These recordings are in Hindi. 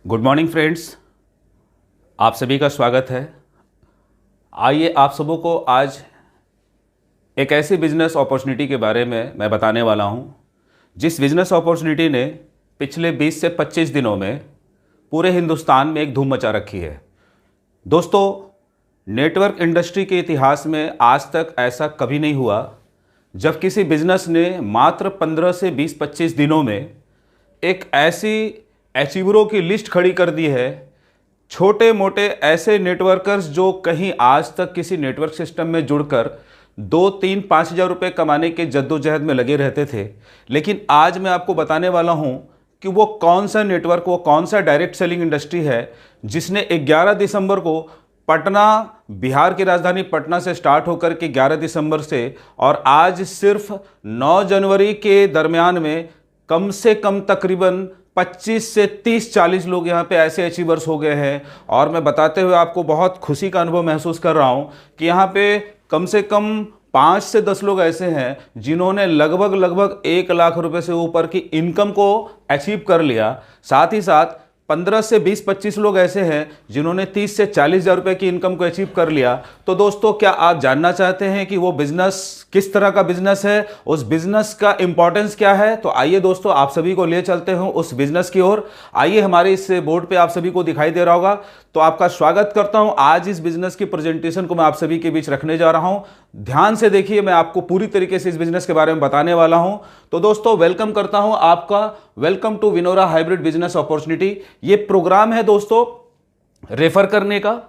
गुड मॉर्निंग फ्रेंड्स, आप सभी का स्वागत है। आइए आप सबों को आज एक ऐसी बिजनेस अपॉर्चुनिटी के बारे में मैं बताने वाला हूं, जिस बिजनेस अपॉर्चुनिटी ने पिछले 20 से 25 दिनों में पूरे हिंदुस्तान में एक धूम मचा रखी है। दोस्तों, नेटवर्क इंडस्ट्री के इतिहास में आज तक ऐसा कभी नहीं हुआ जब किसी बिजनेस ने मात्र 15 से 20-25 दिनों में एक ऐसी अचीवरों की लिस्ट खड़ी कर दी है। छोटे मोटे ऐसे नेटवर्कर्स जो कहीं आज तक किसी नेटवर्क सिस्टम में जुड़कर 2-3-5 हज़ार रुपये कमाने के जद्दोजहद में लगे रहते थे, लेकिन आज मैं आपको बताने वाला हूं कि वो कौन सा नेटवर्क, वो कौन सा डायरेक्ट सेलिंग इंडस्ट्री है जिसने 11 दिसंबर को पटना, बिहार की राजधानी पटना से स्टार्ट होकर के 11 दिसंबर से और आज सिर्फ 9 जनवरी के दरमियान में कम से कम तकरीबन 25 से 30-40 लोग यहाँ पे ऐसे अचीवर्स हो गए हैं। और मैं बताते हुए आपको बहुत खुशी का अनुभव महसूस कर रहा हूँ कि यहाँ पे कम से कम 5 से 10 लोग ऐसे हैं जिन्होंने लगभग 1 लाख रुपए से ऊपर की इनकम को अचीव कर लिया। साथ ही साथ 15 से 20-25 लोग ऐसे हैं जिन्होंने 30 से 40 हज़ार रुपये की इनकम को अचीव कर लिया। तो दोस्तों, क्या आप जानना चाहते हैं कि वो बिजनेस किस तरह का बिजनेस है, उस बिजनेस का इंपॉर्टेंस क्या है? तो आइए दोस्तों, आप सभी को ले चलते हैं उस बिजनेस की ओर। आइए, हमारे इस बोर्ड पे आप सभी को दिखाई दे रहा होगा। तो आपका स्वागत करता हूं। आज इस बिजनेस की प्रेजेंटेशन को मैं आप सभी के बीच रखने जा रहा हूं। ध्यान से देखिए, मैं आपको पूरी तरीके से इस बिजनेस के बारे में बताने वाला हूं। तो दोस्तों, वेलकम करता हूं आपका। Welcome to Vinora hybrid business opportunity. ये प्रोग्राम है दोस्तों रेफर करने का,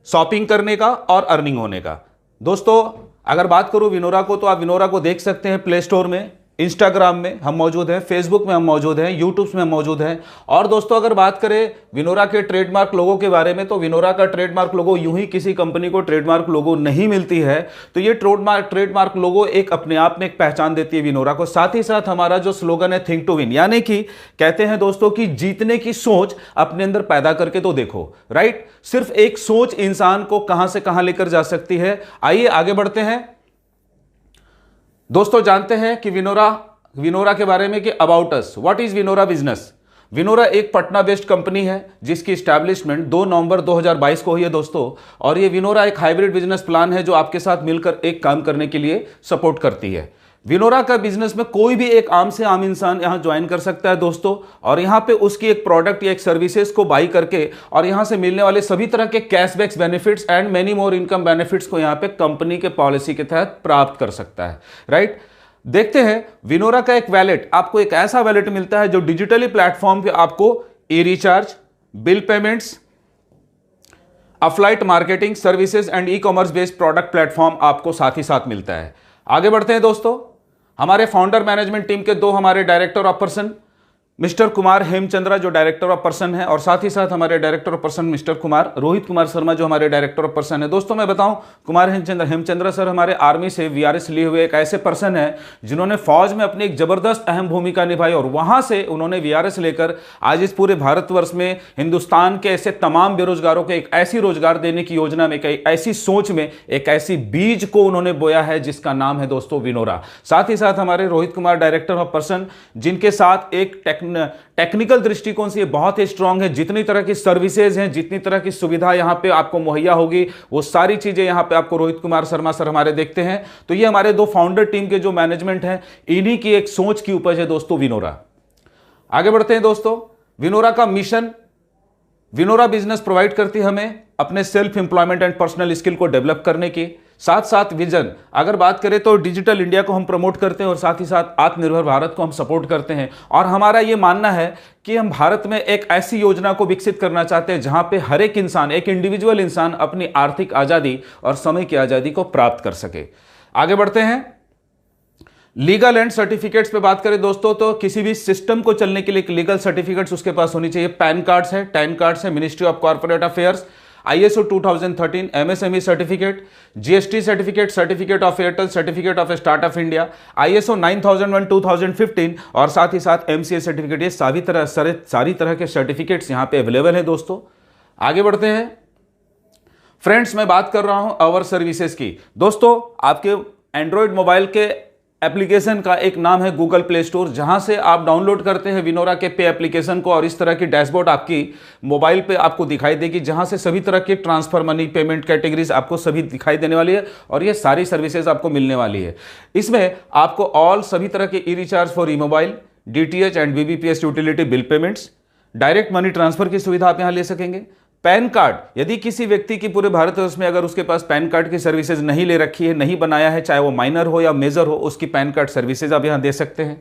शॉपिंग करने का और अर्निंग होने का। दोस्तों, अगर बात करूं विनोरा को, तो आप विनोरा को देख सकते हैं प्ले स्टोर में, इंस्टाग्राम में हम मौजूद हैं, फेसबुक में हम मौजूद हैं, यूट्यूब में हम मौजूद हैं। और दोस्तों, अगर बात करें विनोरा के ट्रेडमार्क लोगों के बारे में, तो विनोरा का ट्रेडमार्क लोगो यूं ही किसी कंपनी को ट्रेडमार्क लोगो नहीं मिलती है। तो ये ट्रेडमार्क लोगो एक अपने आप में एक पहचान देती है विनोरा को। साथ ही साथ हमारा जो स्लोगन है थिंक टू विन, यानी कि कहते हैं दोस्तों कि जीतने की सोच अपने अंदर पैदा करके तो देखो। राइट, सिर्फ एक सोच इंसान को कहां से कहां लेकर जा सकती है। आइए आगे बढ़ते हैं दोस्तों। जानते हैं कि विनोरा के बारे में कि about us, what is Vinora business. Vinora एक पटना बेस्ड कंपनी है जिसकी स्टैब्लिशमेंट 2 नवंबर 2022 को हुई है दोस्तों। और ये विनोरा एक हाइब्रिड बिजनेस प्लान है जो आपके साथ मिलकर एक काम करने के लिए सपोर्ट करती है। विनोरा का बिजनेस में कोई भी एक आम से आम इंसान यहां ज्वाइन कर सकता है दोस्तों, और यहां पे उसकी एक प्रोडक्ट या एक सर्विसेज को बाई करके और यहां से मिलने वाले सभी तरह के cashbacks benefits and many more income benefits को यहां पे कंपनी के पॉलिसी के तहत प्राप्त कर सकता है। राइट, देखते हैं विनोरा का एक वैलेट। आपको एक ऐसा वैलेट मिलता है जो डिजिटली प्लेटफॉर्म पे आपको e recharge, bill payments, affiliate marketing services and e commerce based product platform आपको साथ ही साथ मिलता है। आगे बढ़ते हैं दोस्तों। हमारे फाउंडर मैनेजमेंट टीम के 2 हमारे director of person mister Kumar Hemchandra जो डायरेक्टर ऑफ पर्सन है, और साथ ही साथ हमारे director of person mister Rohit Kumar Sharma जो हमारे डायरेक्टर ऑफ पर्सन है। दोस्तों, मैं बताऊं, कुमार हेमचंद्रा सर हमारे आर्मी से वीआरएस लिए हुए एक ऐसे पर्सन है जिन्होंने फौज में अपनी एक जबरदस्त अहम भूमिका निभाई, और वहां से उन्होंने वीआरएस लेकर आज इस पूरे भारतवर्ष में हिंदुस्तान के ऐसे तमाम बेरोजगारों को एक ऐसी रोजगार देने की योजना में, एक ऐसी सोच में, एक ऐसी बीज को उन्होंने बोया है जिसका नाम है दोस्तों विनोरा। साथ ही साथ हमारे Rohit Kumar director of person, जिनके साथ एक टेक्निकल दृष्टिकोण से ये बहुत ही स्ट्रांग है। जितनी तरह की सर्विसेज हैं, जितनी तरह की सुविधा यहां पे आपको मुहैया होगी, वो सारी चीजें यहां पे आपको रोहित कुमार शर्मा सर हमारे देखते हैं। तो ये हमारे 2 फाउंडर टीम के जो मैनेजमेंट है, इन्हीं की एक सोच की उपज है दोस्तों विनोरा। आगे बढ़ते हैं दोस्तों। विनोरा का मिशन, विनोरा बिजनेस प्रोवाइड करती है हमें अपने self employment and personal skill को डेवलप करने की। साथ साथ विजन, अगर बात करें तो डिजिटल इंडिया को हम प्रमोट करते हैं और साथ ही साथ आत्मनिर्भर भारत को हम सपोर्ट करते हैं। और हमारा यह मानना है कि हम भारत में एक ऐसी योजना को विकसित करना चाहते हैं जहां पे हर एक इंसान, एक इंडिविजुअल इंसान अपनी आर्थिक आजादी और समय की आजादी को प्राप्त कर सके। आगे बढ़ते हैं। लीगल एंड सर्टिफिकेट्स पे बात करें दोस्तों, तो किसी भी सिस्टम को चलने के लिए लीगल सर्टिफिकेट्स उसके पास होनी चाहिए। पैन कार्ड्स है, टैन कार्ड्स है, ministry of corporate affairs, ISO 2013 MSME certificate, GST certificate, certificate of Airtel, certificate of startup India, ISO 9001 2015 और साथ ही साथ MCA सर्टिफिकेट। ये सारी तरह के सर्टिफिकेट्स यहां पे अवेलेबल है दोस्तों। आगे बढ़ते हैं फ्रेंड्स, मैं बात कर रहा हूं अवर सर्विसेज की। दोस्तों, आपके एंड्रॉयड मोबाइल के एप्लीकेशन का एक नाम है गूगल प्ले स्टोर, जहां से आप डाउनलोड करते हैं विनोरा के पे एप्लीकेशन को और इस तरह की डैशबोर्ड आपकी मोबाइल पे आपको दिखाई देगी, जहां से सभी तरह के ट्रांसफर मनी, पेमेंट कैटेगरीज आपको सभी दिखाई देने वाली है और ये सारी सर्विसेज आपको मिलने वाली है। इसमें आपको ऑल सभी तरह के e recharge for e mobile, DTH and BBPS utility bill payments, direct money transfer की सुविधा आप यहां ले सकेंगे। पैन कार्ड, यदि किसी व्यक्ति की पूरे भारतवर्ष में अगर उसके पास पैन कार्ड की सर्विसेज नहीं ले रखी है, नहीं बनाया है, चाहे वो माइनर हो या मेजर हो, उसकी पैन कार्ड सर्विसेज आप यहां दे सकते हैं।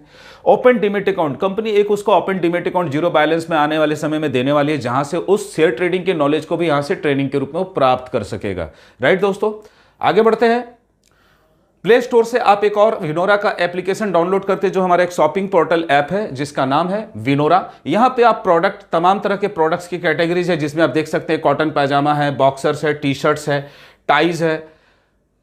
ओपन डीमेट अकाउंट, कंपनी एक उसको open demat account zero balance में आने वाले समय में देने वाली है, जहां से उस शेयर ट्रेडिंग के नॉलेज को भी यहां से ट्रेनिंग के रूप में वो प्राप्त कर सकेगा। राइट दोस्तों, आगे बढ़ते हैं। प्ले स्टोर से आप एक और विनोरा का एप्लीकेशन डाउनलोड करते हैं, जो हमारा एक शॉपिंग पोर्टल ऐप है जिसका नाम है विनोरा। यहां पे आप प्रोडक्ट, तमाम तरह के प्रोडक्ट्स की कैटेगरीज है, जिसमें आप देख सकते हैं कॉटन पैजामा है, बॉक्सर्स है, टी शर्ट्स है, टाइज है,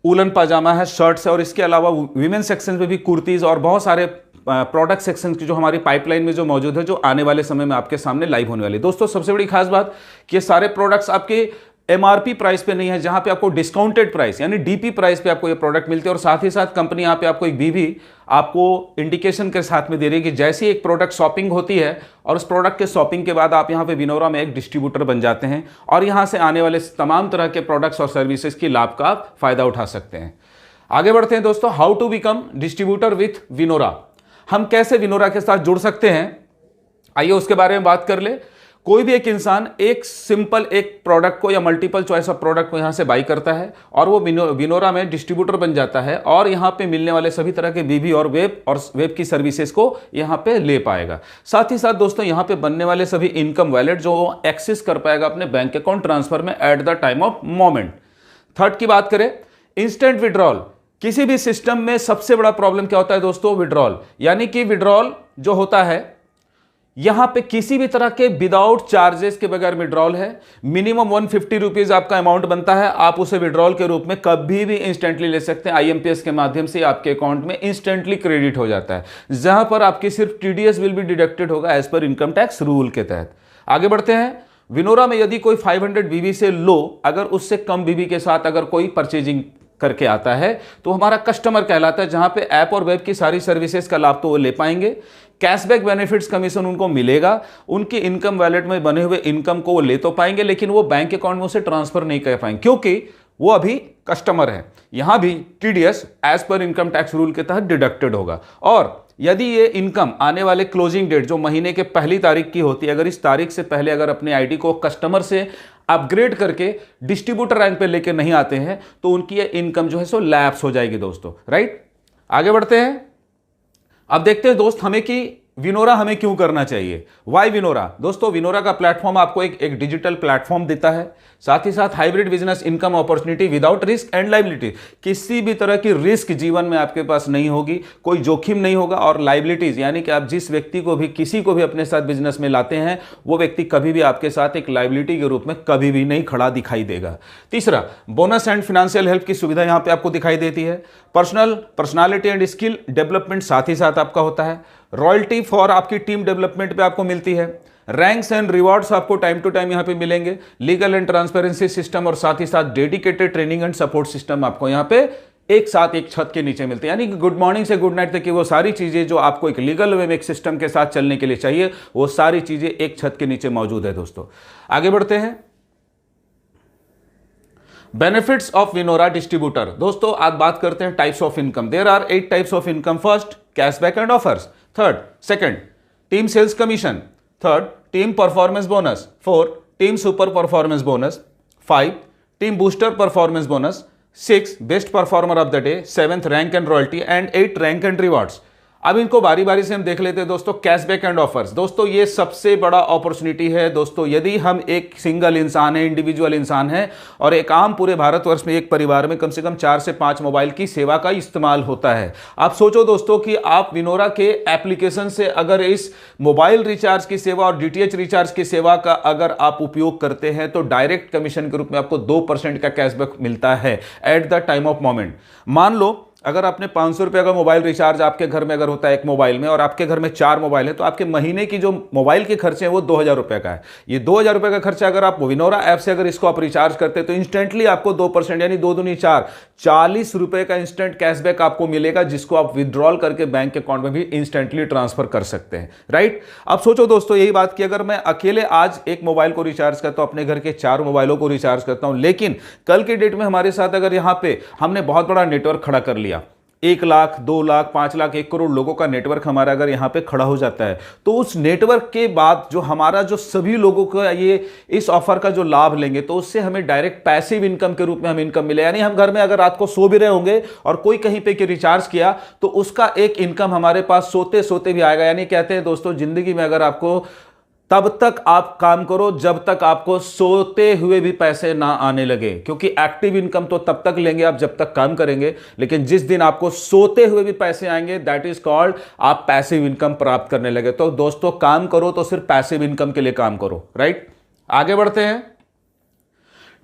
वूलन पाजामा है, शर्ट्स है और इसके अलावा वीमेन सेक्शन में भी कुर्तीज और बहुत सारे प्रोडक्ट सेक्शन की जो हमारी पाइपलाइन में जो मौजूद है, जो आने वाले समय में आपके सामने लाइव होने वाली है। दोस्तों सबसे बड़ी खास बात कि ये सारे प्रोडक्ट्स आपके एमआरपी प्राइस पे नहीं है, जहां पे आपको डिस्काउंटेड प्राइस यानी डीपी प्राइस पे आपको ये प्रोडक्ट मिलते हैं और साथ ही साथ कंपनी यहां पे आपको एक बीबी आपको इंडिकेशन के साथ में दे रही है कि जैसे एक प्रोडक्ट शॉपिंग होती है और उस प्रोडक्ट के शॉपिंग के बाद आप यहां पे विनोरा में एक डिस्ट्रीब्यूटर बन जाते हैं और यहां से आने वाले तमाम तरह के प्रोडक्ट्स और सर्विसेज की लाभ का आप फायदा उठा सकते हैं। आगे बढ़ते हैं दोस्तों, how to become distributor with Vinora. हम कैसे विनोरा के साथ जुड़ सकते हैं, आइए उसके बारे में बात कर ले। कोई भी एक इंसान एक सिंपल एक प्रोडक्ट को या मल्टीपल चॉइस ऑफ प्रोडक्ट को यहां से बाई करता है और वो विनोरा में डिस्ट्रीब्यूटर बन जाता है और यहां पे मिलने वाले सभी तरह के बीबी और वेब की सर्विसेज को यहां पे ले पाएगा। साथ ही साथ दोस्तों यहां पे बनने वाले सभी इनकम वैलेट जो एक्सेस कर पाएगा अपने बैंक अकाउंट ट्रांसफर में at the time of moment. Third की बात करें, इंस्टेंट विड्रॉल। किसी भी सिस्टम में सबसे बड़ा प्रॉब्लम क्या होता है दोस्तों, विड्रॉल। यानी कि विड्रॉल जो होता है यहां पे किसी भी तरह के विदाउट चार्जेस के बगैर विड्रॉल है। मिनिमम 150 रुपीज आपका अमाउंट बनता है, आप उसे विड्रॉल के रूप में कभी भी इंस्टेंटली ले सकते हैं। आईएमपीएस के माध्यम से आपके अकाउंट में इंस्टेंटली क्रेडिट हो जाता है, जहां पर आपकी सिर्फ टीडीएस विल भी डिडक्टेड होगा as per income tax rule के तहत। आगे बढ़ते हैं। विनोरा में यदि कोई 500 बीबी से लो, अगर उससे कम बीबी के साथ अगर कोई परचेजिंग करके आता है तो हमारा कस्टमर कहलाता है, जहां पे ऐप और वेब की सारी सर्विसेज का लाभ तो वो ले पाएंगे। कैशबैक बेनिफिट्स कमीशन उनको मिलेगा, उनके इनकम वैलेट में बने हुए इनकम को वो ले तो पाएंगे, लेकिन वो बैंक अकाउंट में उसे ट्रांसफर नहीं कर पाएंगे क्योंकि वो अभी कस्टमर है। यहां भी TDS as per income tax rule के तहत डिडक्टेड होगा। और यदि ये इनकम आने वाले क्लोजिंग डेट जो महीने के पहली तारीख की होती है, अगर इस तारीख से पहले अगर अपने आईडी को कस्टमर से अपग्रेड करके डिस्ट्रीब्यूटर रैंक पे लेके नहीं आते हैं तो उनकी ये इनकम जो है सो लैप्स हो जाएगी दोस्तों। राइट, आगे बढ़ते हैं। अब देखते हैं दोस्त हमें कि विनोरा हमें क्यों करना चाहिए। Y Vinora? दोस्तों विनोरा का प्लेटफॉर्म आपको एक डिजिटल प्लेटफॉर्म देता है, साथ ही साथ hybrid business income opportunity without risk and liability. किसी भी तरह की रिस्क जीवन में आपके पास नहीं होगी, कोई जोखिम नहीं होगा। और लाइबिलिटीज यानी कि आप जिस व्यक्ति को भी किसी को भी अपने साथ बिजनेस में लाते हैं वो व्यक्ति कभी भी आपके साथ एक लाइबिलिटी के रूप में कभी भी नहीं खड़ा दिखाई देगा। तीसरा, बोनस एंड फाइनेंशियल हेल्प की सुविधा यहां पर आपको दिखाई देती है। पर्सनालिटी एंड स्किल डेवलपमेंट साथ ही साथ आपका होता है। रॉयल्टी फॉर आपकी टीम डेवलपमेंट पे आपको मिलती है। रैंक्स एंड रिवॉर्ड्स आपको टाइम टू टाइम यहां पे मिलेंगे। लीगल एंड ट्रांसपेरेंसी सिस्टम और साथ ही साथ dedicated training and support system आपको यहां पे एक साथ एक छत के नीचे मिलते हैं। यानी कि गुड मॉर्निंग से गुड नाइट तक की वो सारी चीजें जो आपको एक लीगल वे में एक सिस्टम के साथ चलने के लिए चाहिए, वो सारी चीजें एक छत के नीचे मौजूद है दोस्तों। आगे बढ़ते हैं। Benefits of Vinora distributor. दोस्तों आज बात करते हैं types of income. There are 8 types of income. First, cashback and offers. Third, second, team sales commission. Third, team performance bonus. Fourth, team super performance bonus. 5, team booster performance bonus. 6, best performer of the day. 7th, rank and royalty. And 8, rank and rewards. अब इनको बारी बारी से हम देख लेते हैं दोस्तों। Cashback and offers. दोस्तों ये सबसे बड़ा अपॉर्चुनिटी है दोस्तों। यदि हम एक सिंगल इंसान है, इंडिविजुअल इंसान है और एक आम पूरे भारतवर्ष में एक परिवार में कम से कम 4 से 5 मोबाइल की सेवा का इस्तेमाल होता है। आप सोचो दोस्तों कि आप विनोरा के एप्लीकेशन से अगर इस मोबाइल रिचार्ज की सेवा और डीटीएच रिचार्ज की सेवा का अगर आप उपयोग करते हैं तो डायरेक्ट कमीशन के रूप में आपको 2% का कैशबैक मिलता है at the time of moment. मान लो अगर आपने 500 रुपये का मोबाइल रिचार्ज आपके घर में अगर होता है एक मोबाइल में, और आपके घर में 4 मोबाइल है, तो आपके महीने की जो मोबाइल के खर्चे हैं वो 2000 रुपये का है। ये 2000 रुपये का खर्चा अगर आप विनोरा ऐप से अगर इसको आप रिचार्ज करते हैं तो इंस्टेंटली आपको 2% यानी 2 दूनी 4, 40 रुपये का इंस्टेंट कैशबैक आपको मिलेगा, जिसको आप विड्रॉल करके बैंक अकाउंट में भी इंस्टेंटली ट्रांसफर कर सकते हैं। राइट। अब सोचो दोस्तों यही बात कि अगर मैं अकेले आज एक मोबाइल को रिचार्ज करता हूं, अपने घर के 4 मोबाइलों को रिचार्ज करता हूं, लेकिन कल की डेट में हमारे साथ अगर यहां पे हमने बहुत बड़ा नेटवर्क खड़ा कर लिया, 1 लाख 2 लाख 5 लाख 1 करोड़ लोगों का नेटवर्क हमारा अगर यहां पे खड़ा हो जाता है, तो उस नेटवर्क के बाद जो हमारा जो सभी लोगों का ये इस ऑफर का जो लाभ लेंगे, तो उससे हमें डायरेक्ट पैसिव इनकम के रूप में हमें इनकम मिले। यानी हम घर में अगर रात को सो भी रहे होंगे और कोई कहीं पे रिचार्ज किया तो उसका एक इनकम हमारे पास सोते सोते भी आएगा। यानी कहते हैं दोस्तों, जिंदगी में अगर आपको तब तक आप काम करो जब तक आपको सोते हुए भी पैसे ना आने लगे, क्योंकि एक्टिव इनकम तो तब तक लेंगे आप जब तक काम करेंगे, लेकिन जिस दिन आपको सोते हुए भी पैसे आएंगे, दैट इज कॉल्ड आप पैसिव इनकम प्राप्त करने लगे। तो दोस्तों काम करो तो सिर्फ पैसिव इनकम के लिए काम करो। राइट। आगे बढ़ते हैं।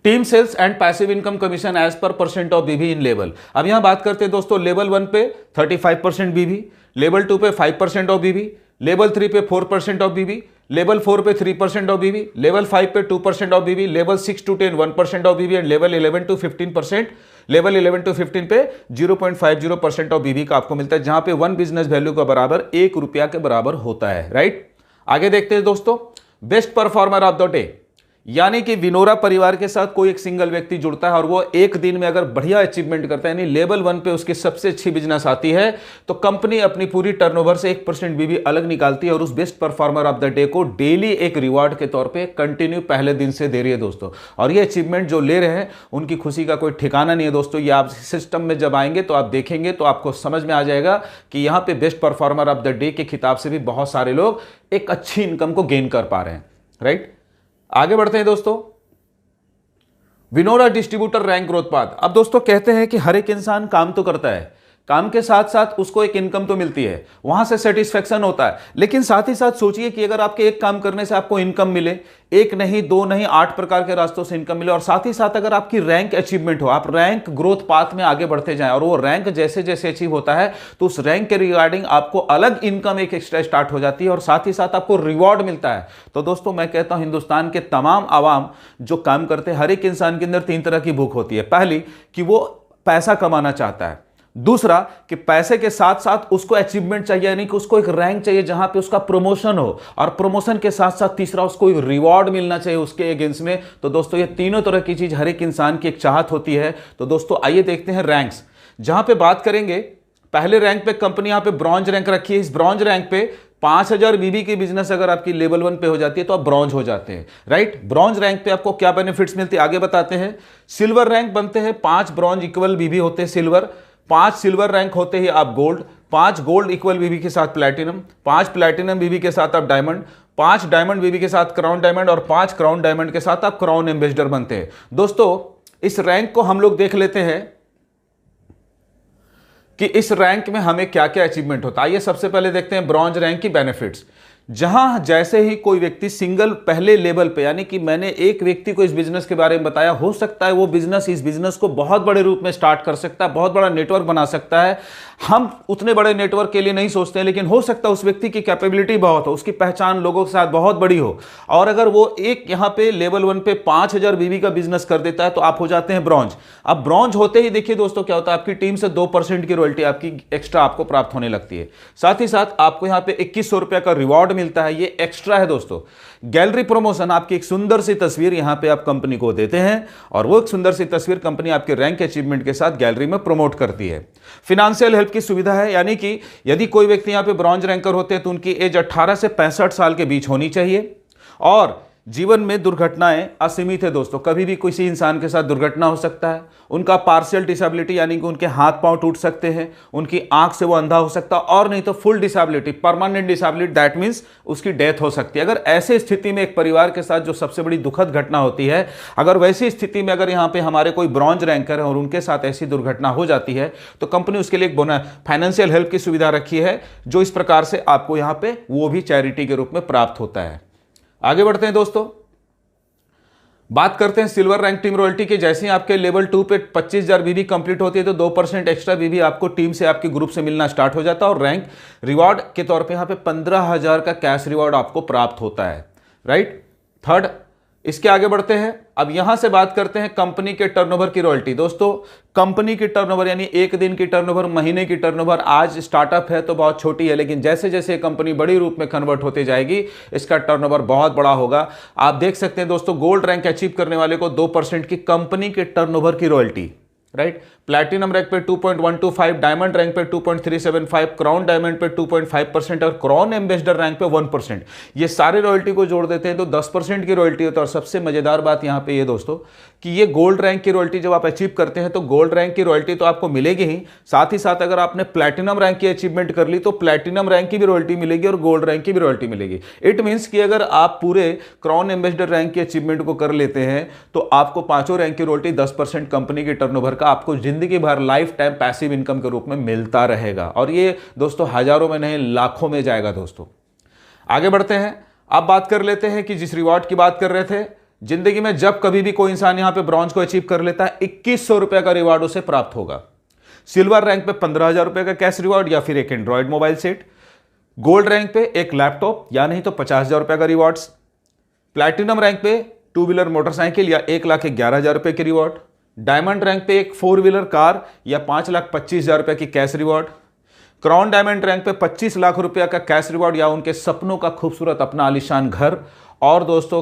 Team sales and passive income commission as per percent of BB in level. अब यहां बात करते हैं दोस्तों, लेवल 1 पे 35% बीबी, लेवल 2 पे 5% ऑफ बीबी, लेवल 3 पे 4% ऑफ बीबी, लेवल 4 पे 3% ऑफ बीबी, लेवल 5 पे 2% of BB, level 6 to 10 1% of BB, and level 11 to 15%, level 11 to 15 पे 0.50% ऑफ बीबी का आपको मिलता है, जहां पे 1 बिजनेस वैल्यू का बराबर 1 रुपया के बराबर होता है। राइट। आगे देखते हैं दोस्तों, best performer of the day, यानी कि विनोरा परिवार के साथ कोई एक सिंगल व्यक्ति जुड़ता है और वो एक दिन में अगर बढ़िया अचीवमेंट करता है, यानी लेवल 1 पे उसकी सबसे अच्छी बिजनेस आती है, तो कंपनी अपनी पूरी टर्नओवर से 1% बीबी अलग निकालती है और उस best performer of the day को डेली एक रिवार्ड के तौर पे कंटिन्यू पहले दिन से दे रही है दोस्तों। और ये अचीवमेंट जो ले रहे हैं उनकी खुशी का कोई ठिकाना नहीं है दोस्तों। ये आप सिस्टम में जब आएंगे तो आप देखेंगे तो आपको समझ में आ जाएगा कि यहां पर best performer of the day के खिताब से भी बहुत सारे लोग एक अच्छी इनकम को गेन कर पा रहे हैं। राइट। आगे बढ़ते हैं दोस्तों, Vinora distributor rank growth path. अब दोस्तों कहते हैं कि हर एक इंसान काम तो करता है, काम के साथ साथ उसको एक इनकम तो मिलती है, वहां से सेटिस्फेक्शन होता है, लेकिन साथ ही साथ सोचिए कि अगर आपके एक काम करने से आपको इनकम मिले, एक नहीं 2 नहीं 8 प्रकार के रास्तों से इनकम मिले, और साथ ही साथ अगर आपकी रैंक अचीवमेंट हो, आप रैंक ग्रोथ पाथ में आगे बढ़ते जाएं, और वो रैंक जैसे जैसे अचीव होता है तो उस रैंक के रिगार्डिंग आपको अलग इनकम एक एक्स्ट्रा स्टार्ट हो जाती है और साथ ही साथ आपको रिवॉर्ड मिलता है। तो दोस्तों मैं कहता हूं हिंदुस्तान के तमाम आवाम जो काम करते हैं, हर एक इंसान के अंदर 3 तरह की भूख होती है। पहली कि वो पैसा कमाना चाहता है, दूसरा कि पैसे के साथ साथ उसको अचीवमेंट चाहिए, यानी कि उसको एक रैंक चाहिए जहां पे उसका प्रमोशन हो, और प्रमोशन के साथ साथ तीसरा उसको एक रिवॉर्ड मिलना चाहिए उसके अगेंस्ट में। तो दोस्तों ये तीनों तरह की चीज हर एक इंसान की एक चाहत होती है। तो दोस्तों आइए देखते हैं रैंक्स, जहां पे बात करेंगे पहले रैंक पे कंपनी यहां पे ब्रॉन्ज रैंक रखी है। इस ब्रॉन्ज रैंक पे 5000 बीबी की बिजनेस अगर आपकी लेवल 1 पे हो जाती है तो आप ब्रॉन्ज हो जाते हैं। राइट। ब्रॉन्ज रैंक पे आपको क्या बेनिफिट्स मिलते हैं आगे बताते हैं। सिल्वर रैंक बनते हैं, 5 ब्रॉन्ज इक्वल बीबी होते हैं सिल्वर, 5 सिल्वर रैंक होते ही आप गोल्ड, 5 गोल्ड इक्वल बीबी के साथ प्लैटिनम, 5 प्लैटिनम बीबी के साथ आप डायमंड, 5 डायमंड बीबी के साथ क्राउन डायमंड, और 5 क्राउन डायमंड के साथ आप क्राउन एम्बेसडर बनते हैं। दोस्तों इस रैंक को हम लोग देख लेते हैं कि इस रैंक में हमें क्या क्या अचीवमेंट होता है। आइए सबसे पहले देखते हैं ब्रॉन्ज रैंक की बेनिफिट्स। जहां जैसे ही कोई व्यक्ति सिंगल पहले लेवल पे, यानी कि मैंने एक व्यक्ति को इस बिजनेस के बारे में बताया, हो सकता है वो बिजनेस इस बिजनेस को बहुत बड़े रूप में स्टार्ट कर सकता है, बहुत बड़ा नेटवर्क बना सकता है। हम उतने बड़े नेटवर्क के लिए नहीं सोचते हैं, लेकिन हो सकता है उस व्यक्ति की कैपेबिलिटी बहुत हो, उसकी पहचान लोगों के साथ बहुत बड़ी हो, और अगर वो एक यहां पे लेवल 1 पे 5000 बीबी का बिजनेस कर देता है तो आप हो जाते हैं ब्रॉन्ज। अब ब्रॉन्ज होते ही देखिए दोस्तों क्या होता है, आपकी टीम से 2% की रॉयल्टी आपकी एक्स्ट्रा आपको प्राप्त होने लगती है। साथ ही साथ आपको यहां पे 2100 रुपया का रिवॉर्ड मिलता है, ये एक्स्ट्रा है दोस्तों। गैलरी प्रमोशन, आपकी एक सुंदर सी तस्वीर यहां पे आप कंपनी को देते हैं और वो एक सुंदर सी तस्वीर कंपनी आपके रैंक अचीवमेंट के साथ गैलरी में प्रमोट करती है। फिनेंशियल हेल्प की सुविधा है, यानी कि यदि कोई व्यक्ति यहां पे ब्रॉन्ज रैंकर होते हैं तो उनकी एज 18 से 65 साल के बीच होनी चाहिए, और जीवन में दुर्घटनाएं असीमित है दोस्तों, कभी भी किसी इंसान के साथ दुर्घटना हो सकता है। उनका पार्शियल डिसेबिलिटी, यानी कि उनके हाथ पांव टूट सकते हैं, उनकी आंख से वो अंधा हो सकता है, और नहीं तो full disability, permanent disability, that means उसकी डेथ हो सकती है। अगर ऐसे स्थिति में एक परिवार के साथ जो सबसे बड़ी दुखद घटना होती है, अगर वैसी स्थिति में अगर यहाँ पे हमारे कोई ब्रॉन्ज रैंकर है और उनके साथ ऐसी दुर्घटना हो जाती है तो कंपनी उसके लिए एक फाइनेंशियल हेल्प की सुविधा रखी है, जो इस प्रकार से आपको यहाँ पे वो भी चैरिटी के रूप में प्राप्त होता है। आगे बढ़ते हैं दोस्तों, बात करते हैं सिल्वर रैंक टीम रॉयल्टी के। जैसे ही आपके लेवल 2 पे 25,000 बीबी कंप्लीट होती है तो 2% एक्स्ट्रा बीबी आपको टीम से, आपके ग्रुप से मिलना स्टार्ट हो जाता है और रैंक रिवॉर्ड के तौर पे यहाँ पे 15,000 का कैश रिवॉर्ड आपको प्राप्त होता है, राइट। थर्ड, इसके आगे बढ़ते हैं। अब यहां से बात करते हैं कंपनी के टर्नओवर की रॉयल्टी। दोस्तों, कंपनी की टर्नओवर यानी एक दिन की टर्नओवर, महीने की टर्नओवर, आज स्टार्टअप है तो बहुत छोटी है, लेकिन जैसे जैसे कंपनी बड़ी रूप में कन्वर्ट होती जाएगी इसका टर्नओवर बहुत बड़ा होगा। आप देख सकते हैं दोस्तों, गोल्ड रैंक अचीव करने वाले को 2% की कंपनी के टर्नओवर की रॉयल्टी, राइट। प्लैटिनम रैंक पे 2.125, डायमंड रैंक पे 2.375, क्राउन डायमंड पे 2.5% और क्राउन एम्बेसडर रैंक पे 1%। ये सारे रॉयल्टी को जोड़ देते हैं तो 10% की रॉयल्टी होता है। और सबसे मजेदार बात यहां पे ये दोस्तों कि ये गोल्ड रैंक की रॉयल्टी जब आप अचीव करते हैं तो गोल्ड रैंक की रॉयल्टी तो आपको मिलेगी ही, साथ ही साथ अगर आपने प्लैटिनम रैंक की अचीवमेंट कर ली तो प्लैटिनम रैंक की भी रॉयल्टी मिलेगी और गोल्ड रैंक की भी रॉयल्टी मिलेगी। इट मीन्स कि अगर आप पूरे क्राउन एम्बेसडर रैंक की अचीवमेंट को कर लेते हैं तो आपको पांचों रैंक की रॉयल्टी 10% कंपनी के टर्नओवर का आपको जिंदगी भर लाइफ टाइम पैसिव इनकम के रूप में मिलता रहेगा। और ये दोस्तों हजारों में नहीं लाखों में जाएगा। दोस्तों आगे बढ़ते हैं। अब बात कर लेते हैं कि जिस रिवॉर्ड की बात कर रहे थे, जिंदगी में जब कभी भी कोई इंसान यहां पे ब्रॉन्ज को अचीव कर लेता है 2100 रुपए का रिवॉर्ड उसे प्राप्त होगा। सिल्वर रैंक पे 15,000 रुपए का कैश रिवॉर्ड या फिर एक Android mobile set. Gold rank पे एक लैपटॉप या नहीं तो 50,000 रुपए का रिवॉर्ड्स। प्लैटिनम रैंक पे 2 व्हीलर मोटरसाइकिल या 1,11,000 रुपए की रिवॉर्ड। डायमंड रैंक पे एक 4 व्हीलर कार या 5,25,000 रुपए की cash reward. Crown diamond rank पे 25 लाख रुपए का कैश रिवॉर्ड या उनके सपनों का खूबसूरत अपना आलीशान घर। और दोस्तों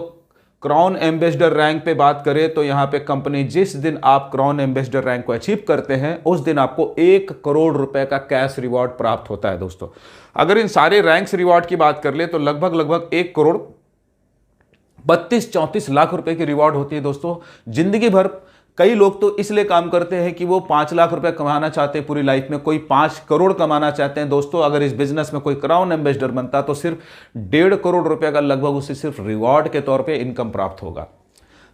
क्राउन एम्बेसडर रैंक पे बात करें तो यहां पे कंपनी जिस दिन आप क्राउन एम्बेसडर रैंक को अचीव करते हैं उस दिन आपको 1 करोड़ रुपए का कैश रिवॉर्ड प्राप्त होता है। दोस्तों अगर इन सारे रैंक्स रिवॉर्ड की बात कर ले तो लगभग 1 करोड़ 32-34 लाख रुपए की रिवॉर्ड होती है। दोस्तों जिंदगी भर कई लोग तो इसलिए काम करते हैं कि वो 5 लाख रुपए कमाना चाहते हैं पूरी लाइफ में, कोई 5 करोड़ कमाना चाहते हैं। दोस्तों अगर इस बिजनेस में कोई क्राउन एम्बेसडर बनता तो सिर्फ 1.5 करोड़ रुपए का लगभग उसे सिर्फ रिवॉर्ड के तौर पे इनकम प्राप्त होगा।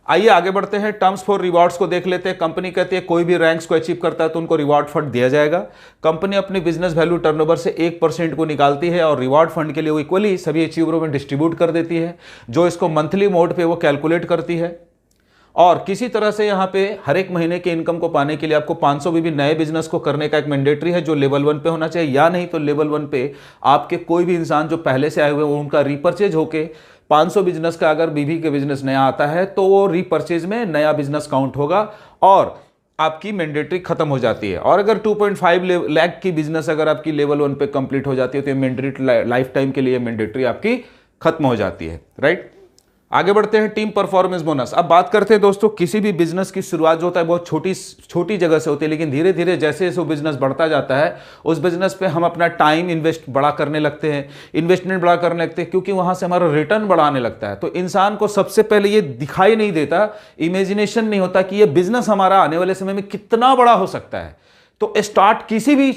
आइए आगे बढ़ते हैं। टर्म्स फॉर रिवॉर्ड्स को देख लेते हैं। कंपनी कहती है कोई भी रैंक्स को अचीव करता है तो उनको रिवॉर्ड फंड दिया जाएगा। कंपनी अपनी बिजनेस वैल्यू टर्नओवर से 1% को निकालती है और रिवॉर्ड फंड के लिए वो इक्वली सभी अचीवरों में डिस्ट्रीब्यूट कर देती है, जो इसको मंथली मोड पे वो कैलकुलेट करती है। और किसी तरह से यहाँ पे हर एक महीने के इनकम को पाने के लिए आपको 500 बीबी नए बिजनेस को करने का एक मैंडेटरी है जो लेवल 1 पे होना चाहिए, या नहीं तो लेवल 1 पे आपके कोई भी इंसान जो पहले से आए हुए हैं उनका रिपर्चेज होके 500 बिजनेस का अगर बीबी के बिजनेस नया आता है तो वो रिपर्चेज में नया बिजनेस काउंट होगा और आपकी मैंडेटरी खत्म हो जाती है। और अगर 2.5 लाख की बिजनेस अगर आपकी लेवल 1 पे कंप्लीट हो जाती है तो मैंडेटरी लाइफ टाइम के लिए मैंडेटरी आपकी खत्म हो जाती है, राइट। आगे बढ़ते हैं। Team performance bonus. अब बात करते हैं दोस्तों, किसी भी बिजनेस की शुरुआत जो होता है बहुत छोटी जगह से होती है, लेकिन धीरे धीरे जैसे जैसे वो बिजनेस बढ़ता जाता है उस बिजनेस पे हम अपना टाइम इन्वेस्ट बड़ा करने लगते हैं, इन्वेस्टमेंट बड़ा करने लगते हैं, क्योंकि वहां से हमारा रिटर्न बढ़ाने लगता है। तो इंसान को सबसे पहले ये दिखाई नहीं देता, इमेजिनेशन नहीं होता कि ये बिजनेस हमारा आने वाले समय में कितना बड़ा हो सकता है। तो स्टार्ट किसी भी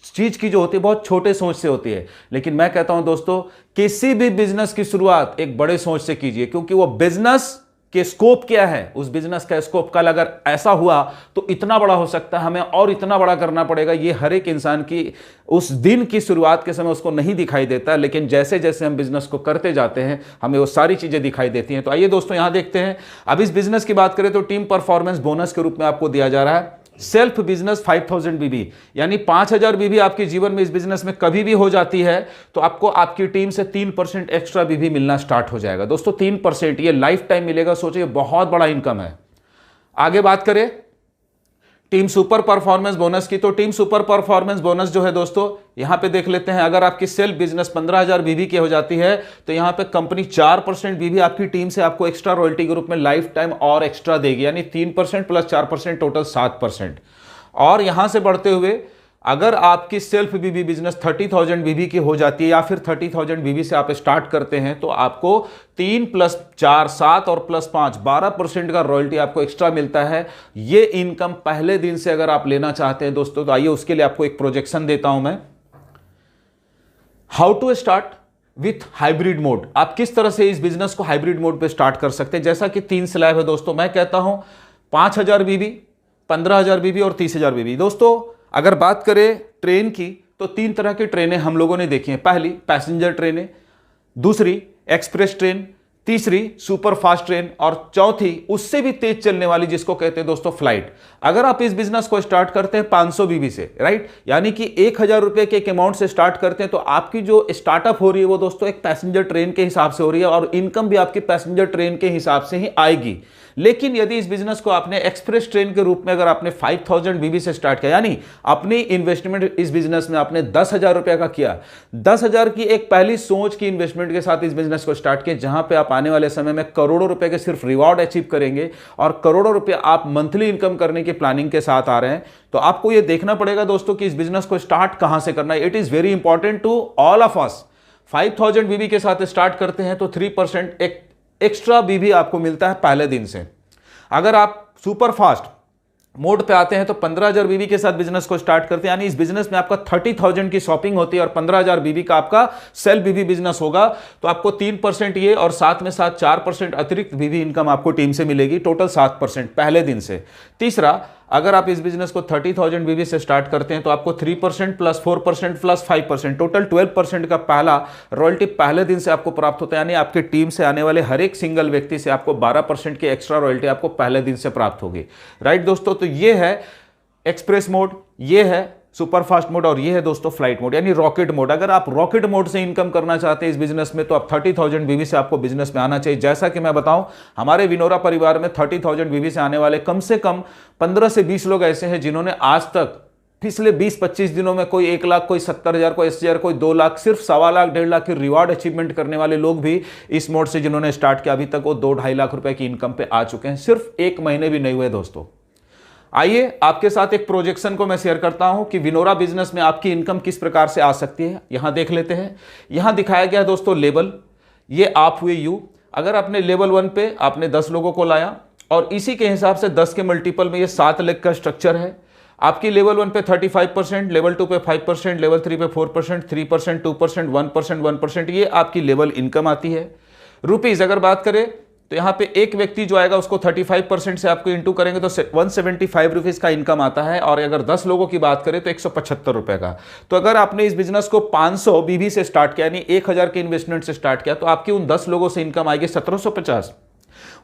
चीज की जो होती है बहुत छोटे सोच से होती है, लेकिन मैं कहता हूं दोस्तों किसी भी बिजनेस की शुरुआत एक बड़े सोच से कीजिए, क्योंकि वो बिजनेस के स्कोप क्या है, उस बिजनेस का स्कोप कल अगर ऐसा हुआ तो इतना बड़ा हो सकता है, हमें और इतना बड़ा करना पड़ेगा। ये हर एक इंसान की उस दिन की शुरुआत के समय उसको नहीं दिखाई देता, लेकिन जैसे जैसे हम बिजनेस को करते जाते हैं हमें वो सारी चीजें दिखाई देती हैं। तो आइए दोस्तों यहां देखते हैं। अब इस बिजनेस की बात करें तो टीम परफॉर्मेंस बोनस के रूप में आपको दिया जा रहा है सेल्फ बिजनेस 5000 बीबी, यानी 5000 बीबी आपके जीवन में इस बिजनेस में कभी भी हो जाती है तो आपको आपकी टीम से 3% एक्स्ट्रा बीबी मिलना स्टार्ट हो जाएगा। दोस्तों 3% ये लाइफ टाइम मिलेगा, सोचिए बहुत बड़ा इनकम है। आगे बात करें टीम सुपर परफॉर्मेंस बोनस की, तो टीम सुपर परफॉर्मेंस बोनस जो है दोस्तों यहां पे देख लेते हैं। अगर आपकी सेल्फ बिजनेस 15,000 बीबी की हो जाती है तो यहां पे कंपनी 4% बीबी आपकी टीम से आपको एक्स्ट्रा रॉयल्टी के रूप में लाइफ टाइम और एक्स्ट्रा देगी, यानी 3% प्लस 4% टोटल 7%। और यहां से बढ़ते हुए अगर आपकी सेल्फ बीबी बिजनेस 30,000 बीबी की हो जाती है या फिर 30,000 बीबी से आप स्टार्ट करते हैं तो आपको 3 + 4 7 और +5 12% का रॉयल्टी आपको एक्स्ट्रा मिलता है। ये इनकम पहले दिन से अगर आप लेना चाहते हैं दोस्तों तो आइए उसके लिए आपको एक प्रोजेक्शन देता हूं मैं। How to start with hybrid mode. आप किस तरह से इस बिजनेस को हाइब्रिड मोड पे स्टार्ट कर सकते हैं। जैसा कि 3 स्लैब है दोस्तों, मैं कहता हूं 5,000 बीबी, 15,000 बीबी और 30,000 बीबी। दोस्तों अगर बात करें ट्रेन की तो 3 तरह की ट्रेनें हम लोगों ने देखी हैं। पहली पैसेंजर ट्रेनें, दूसरी एक्सप्रेस ट्रेन, तीसरी सुपर फास्ट ट्रेन, और चौथी उससे भी तेज चलने वाली जिसको कहते हैं दोस्तों फ्लाइट। अगर आप इस बिजनेस को स्टार्ट करते हैं 500 बीबी से, राइट, यानी कि 1000 रुपए के एक अमाउंट से स्टार्ट करते हैं, तो आपकी जो स्टार्टअप हो रही है वो दोस्तों एक पैसेंजर ट्रेन के हिसाब से हो रही है और इनकम भी आपकी पैसेंजर ट्रेन के हिसाब से ही आएगी। लेकिन यदि इस बिजनेस को आपने एक्सप्रेस ट्रेन के रूप में अगर आपने 5000 बीबी से स्टार्ट किया, यानी अपनी इन्वेस्टमेंट इस बिजनेस में आपने 10,000 रुपए का किया, 10,000 की एक पहली सोच की इन्वेस्टमेंट के साथ इस बिजनेस को स्टार्ट किया, जहां पे आप आने वाले समय में करोड़ों रुपए के सिर्फ रिवॉर्ड अचीव करेंगे और करोड़ों रुपए आप मंथली इनकम करने की प्लानिंग के साथ आ रहे हैं, तो आपको यह देखना पड़ेगा दोस्तों कि इस बिजनेस को स्टार्ट कहां से करना है। It is very important to all of us. 5000 BB के साथ स्टार्ट करते हैं तो 3% एक एक्स्ट्रा बीबी आपको मिलता है पहले दिन से। अगर आप सुपर फास्ट मोड पे आते हैं तो 15,000 बीबी के साथ बिजनेस को स्टार्ट करते हैं, यानी इस बिजनेस में आपका 30,000 की शॉपिंग होती है और 15,000 बीबी का आपका सेल बीबी बिजनेस होगा, तो आपको 3% ये और साथ में साथ 4% अतिरिक्त बीबी इनकम आपको टीम से मिलेगी, टोटल 7% पहले दिन से। तीसरा, अगर आप इस बिजनेस को 30,000 बीबी से स्टार्ट करते हैं तो आपको 3% प्लस 4% प्लस 5%, टोटल 12% का पहला रॉयल्टी पहले दिन से आपको प्राप्त होता है, यानी आपकी टीम से आने वाले हर एक सिंगल व्यक्ति से आपको 12% की एक्स्ट्रा रॉयल्टी आपको पहले दिन से प्राप्त होगी, राइट दोस्तों। तो ये है एक्सप्रेस मोड, ये है सुपर फास्ट मोड और ये है दोस्तों फ्लाइट मोड यानी रॉकेट मोड। अगर आप रॉकेट मोड से इनकम करना चाहते हैं इस बिजनेस में तो आप 30,000 बीबी से आपको बिजनेस में आना चाहिए। जैसा कि मैं बताऊं, हमारे विनोरा परिवार में 30,000 बीबी से आने वाले कम से कम 15 से 20 लोग ऐसे हैं जिन्होंने आज तक पिछले 20-25 दिनों में कोई 1 लाख, कोई 70,000, कोई 80,000, कोई 2 लाख, सिर्फ 1.25 लाख 1.5 लाख की रिवॉर्ड अचीवमेंट करने वाले लोग भी इस मोड से जिन्होंने स्टार्ट किया, अभी तक वो 2-2.5 लाख रुपए की इनकम पे आ चुके हैं, सिर्फ 1 महीने भी नहीं हुए दोस्तों। आइए आपके साथ एक प्रोजेक्शन को मैं शेयर करता हूं कि विनोरा बिजनेस में आपकी इनकम किस प्रकार से आ सकती है। यहां देख लेते हैं, यहां दिखाया गया है दोस्तों लेवल, ये आप हुए यू। अगर आपने लेवल 1 पे आपने 10 लोगों को लाया और इसी के हिसाब से 10 के मल्टीपल में ये 7 लाख का स्ट्रक्चर है। आपकी लेवल 1 पे 35%, लेवल 2 पे 5%, लेवल 3 पे 4%, 3%, 2%, 1%, 1%, ये आपकी लेवल इनकम आती है। रुपीज अगर बात करें तो यहां पे एक व्यक्ति जो आएगा उसको 35% से आपको इंटू करेंगे तो 175 रुपीज का इनकम आता है, और अगर 10 लोगों की बात करें तो 175 रुपए का। तो अगर आपने इस बिजनेस को 500 बीबी से स्टार्ट किया यानी 1000 के इन्वेस्टमेंट से स्टार्ट किया तो आपकी उन 10 लोगों से इनकम आएगी 1750।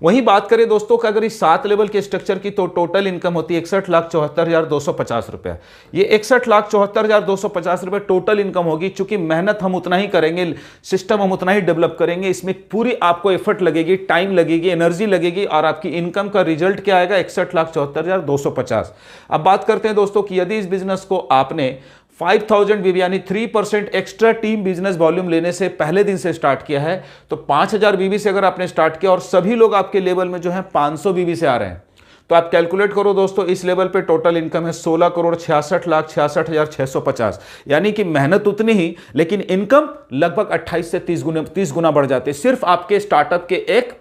वहीं बात करें दोस्तों कि अगर इस 7 लेवल के स्ट्रक्चर की तो टोटल इनकम होती है 61,74,250 रुपए। ये 61,74,250 रुपए टोटल इनकम होगी। चूंकि मेहनत हम उतना ही करेंगे, सिस्टम हम उतना ही डेवलप करेंगे, इसमें पूरी आपको एफर्ट लगेगी, टाइम लगेगी, एनर्जी लगेगी, और आपकी इनकम का रिजल्ट क्या आएगा 61,74,250। अब बात करते हैं दोस्तों कि यदि इस बिजनेस को आपने 5000 बीबी यानी 3% एक्स्ट्रा टीम बिजनेस वॉल्यूम लेने से पहले दिन से स्टार्ट किया है तो 5000 बीबी से अगर आपने स्टार्ट किया और सभी लोग आपके लेवल में जो है 500 बीबी से आ रहे हैं, तो आप कैलकुलेट करो दोस्तों, इस लेवल पे टोटल इनकम है 16,66,66,650। यानी कि मेहनत उतनी ही लेकिन इनकम लगभग 28 से 30 गुना बढ़ जाती है सिर्फ आपके स्टार्टअप के एक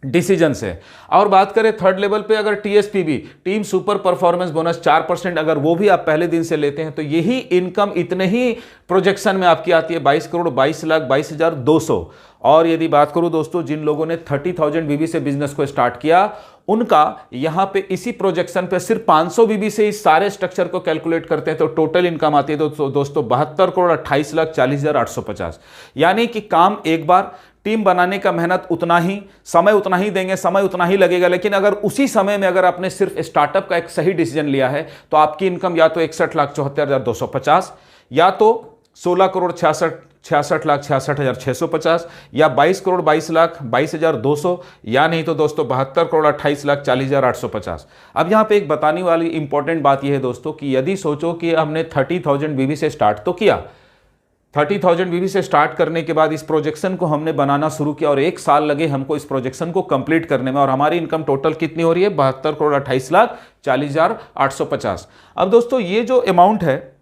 डिसीजन से। और बात करें थर्ड लेवल पे, अगर टीएसपीबी टीम सुपर परफॉर्मेंस बोनस 4% अगर वो भी आप पहले दिन से लेते हैं तो यही इनकम इतने ही प्रोजेक्शन में आपकी आती है 22,22,22,200। और यदि बात करूं दोस्तों जिन लोगों ने 30,000 बीबी से बिजनेस को स्टार्ट किया उनका यहां पे इसी प्रोजेक्शन पे सिर्फ 500 बीबी से इस सारे स्ट्रक्चर को कैलकुलेट करते हैं तो टोटल इनकम आती है दोस्तों 72,28,40,850। यानी कि काम एक बार, टीम बनाने का मेहनत उतना ही, समय उतना ही देंगे, समय उतना ही लगेगा, लेकिन अगर उसी समय में अगर आपने सिर्फ स्टार्टअप का एक सही डिसीजन लिया है तो आपकी इनकम या तो 61,74,250 या तो 16,66,66,650 या 22,22,22,200 या नहीं तो दोस्तों 72,28,40,850। अब यहां पे एक बताने वाली इंपॉर्टेंट बात यह है दोस्तों कि यदि सोचो कि हमने 30,000 बीबी से स्टार्ट तो किया, 30,000 बीबी से स्टार्ट करने के बाद इस प्रोजेक्शन को हमने बनाना शुरू किया और 1 साल लगे हमको इस प्रोजेक्शन को कंप्लीट करने में, और हमारी इनकम टोटल कितनी हो रही है 72,28,40,850। अब दोस्तों ये जो अमाउंट है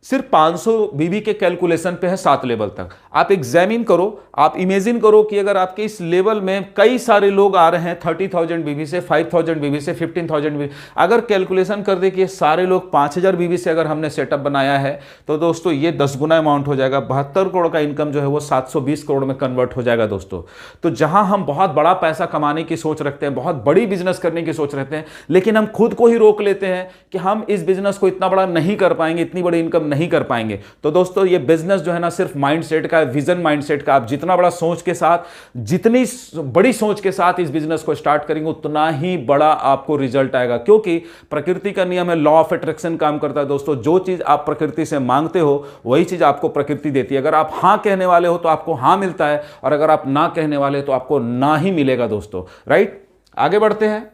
सिर्फ 500 बीबी के कैलकुलेशन पे है 7 लेवल तक। आप एग्जामिन करो, आप इमेजिन करो कि अगर आपके इस लेवल में कई सारे लोग आ रहे हैं 30,000 बीबी से, 5,000 बीबी से, 15,000 बीबी, अगर कैलकुलेशन कर दे कि ये सारे लोग 5,000 बीबी से अगर हमने सेटअप बनाया है तो दोस्तों ये 10 गुना अमाउंट हो जाएगा। 72 करोड़ का इनकम जो है वो 720 करोड़ में कन्वर्ट हो जाएगा दोस्तों। तो जहां हम बहुत बड़ा पैसा कमाने की सोच रखते हैं, बहुत बड़ी बिजनेस करने की सोच रखते हैं, लेकिन हम खुद को ही रोक लेते हैं कि हम इस बिजनेस को इतना बड़ा नहीं कर पाएंगे, इतनी बड़ी इनकम नहीं कर पाएंगे। तो दोस्तों ये बिजनेस जो है ना सिर्फ माइंडसेट का है, विजन माइंडसेट का। आप जितना बड़ा सोच के साथ, जितनी बड़ी सोच के साथ इस बिजनेस को स्टार्ट करेंगे उतना ही बड़ा आपको रिजल्ट आएगा, क्योंकि प्रकृति का नियम है, लॉ ऑफ अट्रैक्शन काम करता है दोस्तों। जो चीज आप प्रकृति से मांगते हो वही चीज आपको प्रकृति देती है। अगर आप हां कहने वाले हो तो आपको हां मिलता है, और अगर आप ना कहने वाले हो तो आपको ना ही मिलेगा दोस्तों। राइट, आगे बढ़ते हैं।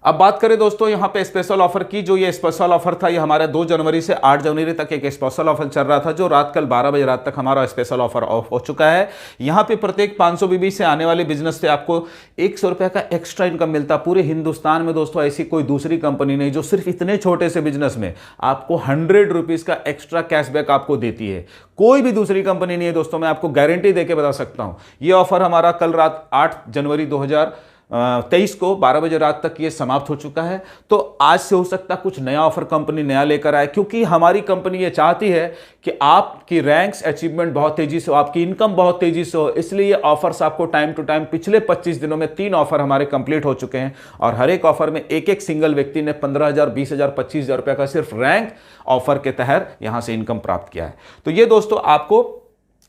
अब बात करें दोस्तों यहाँ पे स्पेशल ऑफर की। जो ये स्पेशल ऑफर था ये हमारा 2 जनवरी से 8 जनवरी तक एक स्पेशल ऑफर चल रहा था, जो रात कल 12 बजे रात तक हमारा स्पेशल ऑफर ऑफ हो चुका है। यहाँ पे प्रत्येक 500 बीबी से आने वाले बिजनेस से आपको 100 रुपए का एक्स्ट्रा इनकम मिलता। पूरे हिंदुस्तान में दोस्तों ऐसी कोई दूसरी कंपनी नहीं जो सिर्फ इतने छोटे से बिजनेस में आपको 100 रुपीज का एक्स्ट्रा कैशबैक आपको देती है। कोई भी दूसरी कंपनी नहीं है दोस्तों, मैं आपको गारंटी देके बता सकता हूं। ये ऑफर हमारा कल रात 8 जनवरी 2023 को 12 बजे रात तक ये समाप्त हो चुका है। तो आज से हो सकता है कुछ नया ऑफर कंपनी नया लेकर आए, क्योंकि हमारी कंपनी ये चाहती है कि आपकी रैंक्स अचीवमेंट बहुत तेजी से हो, आपकी इनकम बहुत तेजी से हो। इसलिए ये ऑफर्स आपको टाइम टू टाइम, पिछले 25 दिनों में 3 ऑफर हमारे कंप्लीट हो चुके हैं, और हर एक ऑफर में एक सिंगल व्यक्ति ने 15,000, 20,000, 25,000 रुपए का सिर्फ रैंक ऑफर के तहत यहां से इनकम प्राप्त किया है। तो ये दोस्तों आपको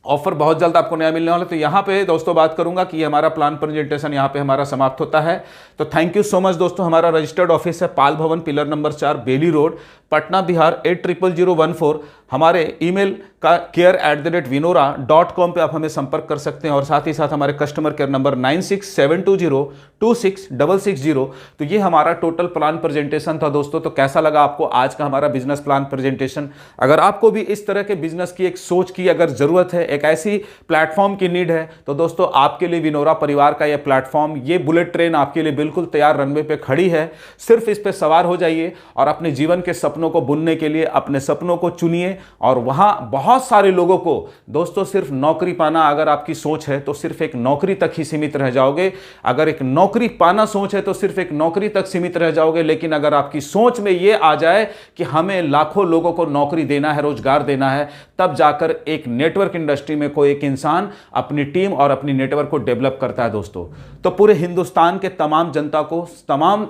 ऑफर बहुत जल्द आपको नया मिलने वाला है। तो यहां पे दोस्तों बात करूंगा कि हमारा प्लान प्रेजेंटेशन यहां पे हमारा समाप्त होता है। तो थैंक यू सो मच दोस्तों। हमारा रजिस्टर्ड ऑफिस है पाल भवन, पिलर नंबर 4, बेली रोड, पटना, बिहार 800014। हमारे ईमेल का care@vinora.com पे आप हमें संपर्क कर सकते हैं, और साथ ही साथ हमारे कस्टमर केयर नंबर 9672026660। तो ये हमारा टोटल प्लान प्रेजेंटेशन था दोस्तों। तो कैसा लगा आपको आज का हमारा बिजनेस प्लान प्रेजेंटेशन? अगर आपको भी इस तरह के बिजनेस की एक सोच की अगर जरूरत है, एक ऐसी प्लेटफॉर्म की नीड है, तो दोस्तों आपके लिए विनोरा परिवार का यह प्लेटफॉर्म, ये बुलेट ट्रेन आपके लिए बिल्कुल तैयार रनवे पे खड़ी है। सिर्फ इस पे सवार हो जाइए और अपने जीवन के सपनों को बुनने के लिए अपने सपनों को चुनिए। और वहां बहुत सारे लोगों को दोस्तों सिर्फ नौकरी पाना अगर आपकी सोच है तो सिर्फ एक नौकरी तक ही सीमित रह जाओगे। अगर एक नौकरी पाना सोच है तो सिर्फ एक नौकरी तक सीमित रह जाओगे। लेकिन अगर आपकी सोच में यह आ जाए कि हमें लाखों लोगों को नौकरी देना है, रोजगार देना है, तब जाकर एक नेटवर्क इंडस्ट्री में कोई एक इंसान अपनी टीम और अपनी नेटवर्क को डेवलप करता है दोस्तों। तो पूरे हिंदुस्तान के तमाम जनता को, तमाम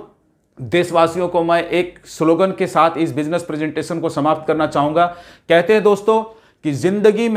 देशवासियों को मैं एक स्लोगन के साथ इस बिजनेस प्रेजेंटेशन को समाप्त करना चाहूंगा। कहते हैं दोस्तों कि जिंदगी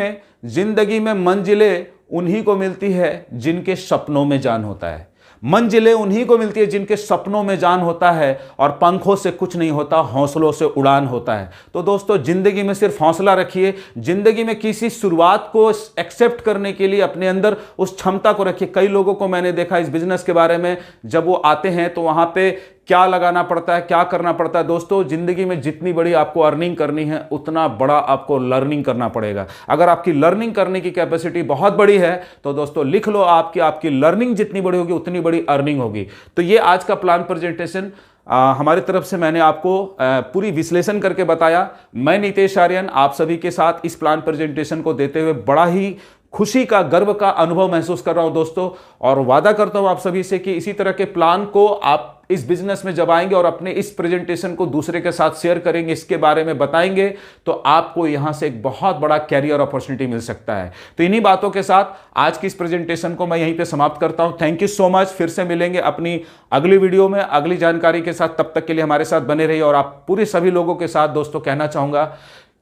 में मंजिलें उन्हीं को मिलती है जिनके सपनों में जान होता है। मंजिलें उन्हीं को मिलती है जिनके सपनों में जान होता है, और पंखों से कुछ नहीं होता, हौसलों से उड़ान होता है। तो दोस्तों जिंदगी में सिर्फ हौसला रखिए, जिंदगी में किसी शुरुआत को एक्सेप्ट करने के लिए अपने अंदर उस क्षमता को रखिए। कई लोगों को मैंने देखा इस बिजनेस के बारे में, जब वो आते हैं तो वहां पे क्या लगाना पड़ता है, क्या करना पड़ता है। दोस्तों जिंदगी में जितनी बड़ी आपको अर्निंग करनी है उतना बड़ा आपको लर्निंग करना पड़ेगा। अगर आपकी लर्निंग करने की कैपेसिटी बहुत बड़ी है तो दोस्तों लिख लो, आपकी लर्निंग जितनी बड़ी होगी उतनी बड़ी अर्निंग होगी। तो ये आज का प्लान प्रेजेंटेशन हमारी तरफ से मैंने आपको पूरी विश्लेषण करके बताया। मैं नितेश आर्यन आप सभी के साथ इस प्लान प्रेजेंटेशन को देते हुए बड़ा ही खुशी का, गर्व का अनुभव महसूस कर रहा हूं दोस्तों, और वादा करता हूं आप सभी से कि इसी तरह के प्लान को आप इस बिजनेस में जब आएंगे और अपने इस प्रेजेंटेशन को दूसरे के साथ शेयर करेंगे, इसके बारे में बताएंगे, तो आपको यहां से एक बहुत बड़ा कैरियर अपॉर्चुनिटी मिल सकता है। तो इन्हीं बातों के साथ आज की इस प्रेजेंटेशन को मैं यहीं पे समाप्त करता हूं। Thank you so much. फिर से मिलेंगे अपनी अगली वीडियो में अगली जानकारी के साथ। तब तक के लिए हमारे साथ बने रहिए। और आप पूरे सभी लोगों के साथ दोस्तों कहना चाहूंगा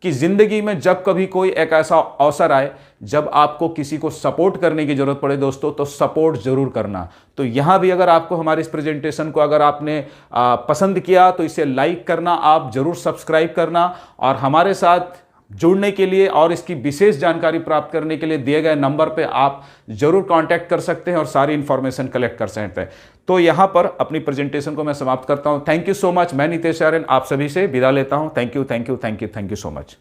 कि जिंदगी में जब कभी कोई एक ऐसा अवसर आए जब आपको किसी को सपोर्ट करने की जरूरत पड़े दोस्तों, तो सपोर्ट जरूर करना। तो यहां भी अगर आपको हमारे इस प्रेजेंटेशन को अगर आपने पसंद किया तो इसे लाइक करना, आप जरूर सब्सक्राइब करना, और हमारे साथ जुड़ने के लिए और इसकी विशेष जानकारी प्राप्त करने के लिए दिए गए नंबर पे आप जरूर कांटेक्ट कर सकते हैं और सारी इंफॉर्मेशन कलेक्ट कर सकते हैं। तो यहां पर अपनी प्रेजेंटेशन को मैं समाप्त करता हूं। Thank you so much. मैं नितेश आर्यन आप सभी से विदा लेता हूं। Thank you so much.